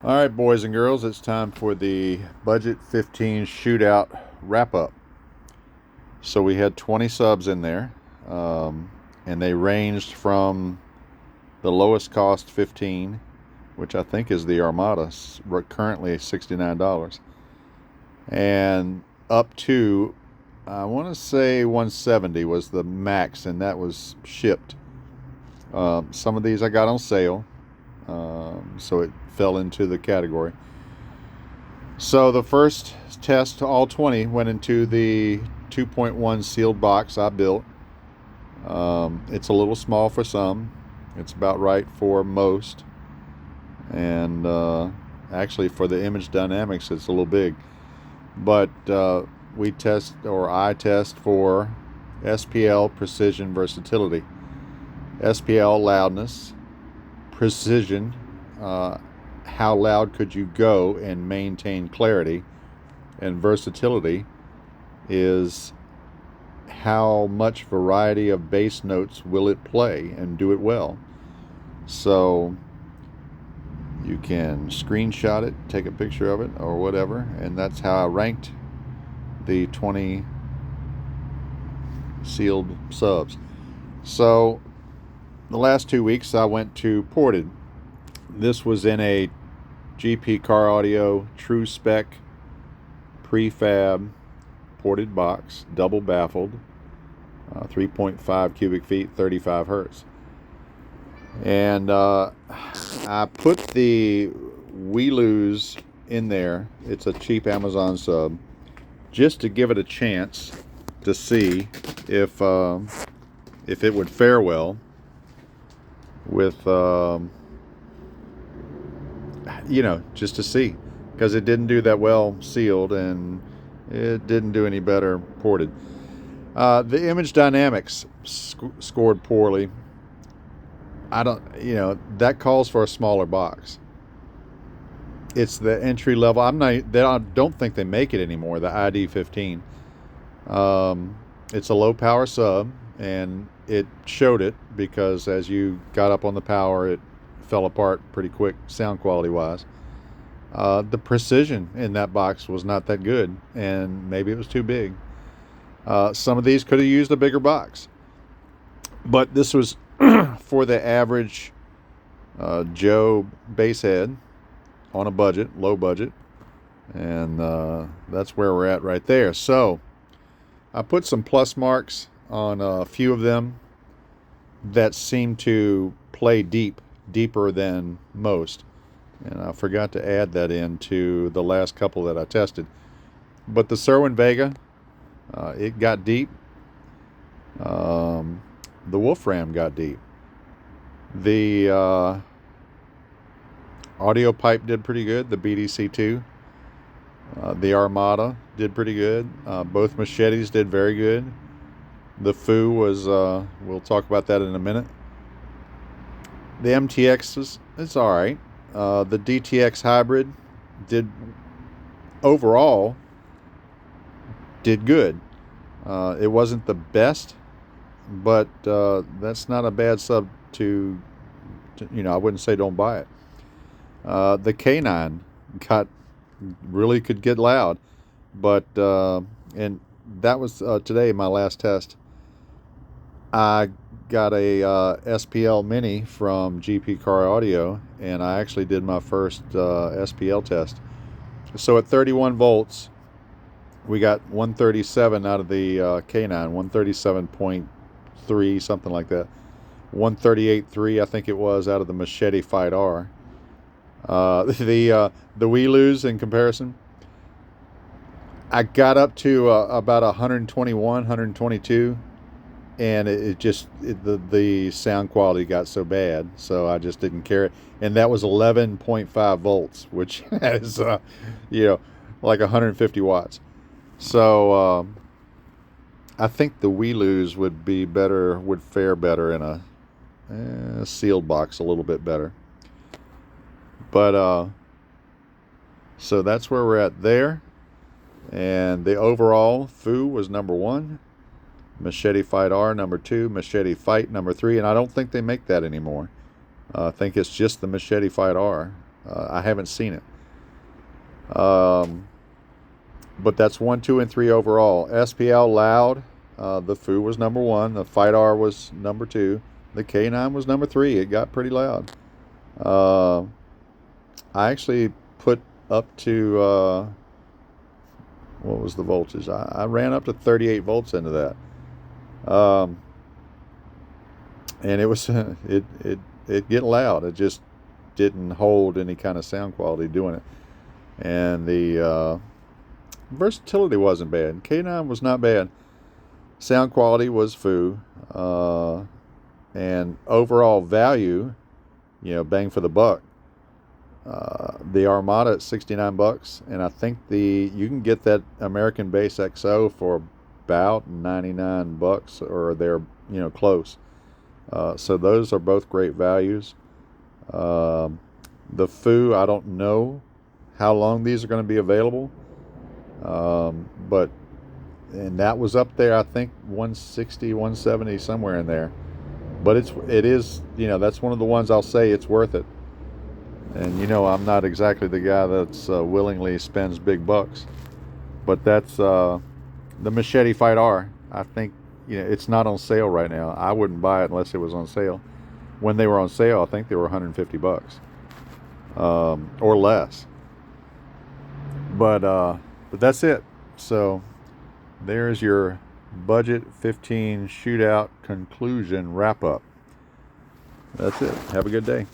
All right, boys and girls, it's time for the Budget 15 shootout wrap up. So we had 20 subs in there, and they ranged from the lowest cost 15, which I think is the Armada, currently $69, and up to, I want to say 170 was the max, and that was shipped. Some of these I got on sale, so it fell into the category. So the first test, all 20, went into the 2.1 sealed box I built. It's a little small for some. It's about right for most. And actually for the Image Dynamics, it's a little big. But I test for SPL, precision, versatility. SPL, loudness. Precision, how loud could you go and maintain clarity, and versatility is how much variety of bass notes will it play and do it well. So you can screenshot it, take a picture of it or whatever, and that's how I ranked the 20 sealed subs. So the last 2 weeks I went to ported. This was in a GP Car Audio True Spec prefab ported box, double baffled, 3.5 cubic feet, 35 hertz. And I put the We Lose in there. It's a cheap Amazon sub, just to give it a chance to see if it would fare well with just to see, because it didn't do that well sealed, and it didn't do any better ported. The Image Dynamics scored poorly. That calls for a smaller box. It's the entry level. I don't think they make it anymore, the ID15. It's a low power sub, and it showed it, because as you got up on the power, it fell apart pretty quick sound quality wise. The precision in that box was not that good, and maybe it was too big. Some of these could have used a bigger box, but this was for the average Joe bass head on a budget, low budget, and that's where we're at right there. So I put some plus marks on a few of them that seem to play deeper than most, and I forgot to add that into the last couple that I tested. But the Cerwin Vega, it got deep. The Wolfram got deep. The Audio Pipe did pretty good. The BDC2, the Armada did pretty good. Both Machetes did very good. The Foo was, we'll talk about that in a minute. The MTX it's all right. The DTX Hybrid overall did good. It wasn't the best, but that's not a bad sub to I wouldn't say don't buy it. The K9 really could get loud, but and that was today my last test. I got a SPL Mini from GP Car Audio, and I actually did my first SPL test. So at 31 volts, we got 137 out of the K9, 137.3, something like that. 138.3, I think it was, out of the Machete Fight R. The We Lose, in comparison, I got up to about 121, 122, and the sound quality got so bad, so I just didn't care. And that was 11.5 volts, which is like 150 watts. So I think the We Lose would fare better in a sealed box, a little bit better. But so that's where we're at there. And the overall, Foo was number 1, Machete Fight R number 2, Machete Fight number 3, and I don't think they make that anymore. I think it's just the Machete Fight R. I haven't seen it. But that's 1, 2, and 3 overall. SPL Loud, the Foo was number 1. The Fight R was number 2. The K9 was number 3. It got pretty loud. I actually put up to, what was the voltage? I ran up to 38 volts into that. And it was, it get loud. It just didn't hold any kind of sound quality doing it. And the versatility wasn't bad. K9 was not bad. Sound quality was Foo. And overall value, bang for the buck. The Armada at $69, and I think you can get that American Bass XO for about $99, or they're close. So those are both great values. The Foo, I don't know how long these are going to be available, and that was up there, I think 160, 170, somewhere in there. But it is that's one of the ones I'll say it's worth it. And I'm not exactly the guy that's willingly spends big bucks, but that's the Machete Fight R. I think it's not on sale right now. I wouldn't buy it unless it was on sale. When they were on sale, I think they were $150 or less. But that's it. So there's your budget 15 shootout conclusion wrap up. That's it. Have a good day.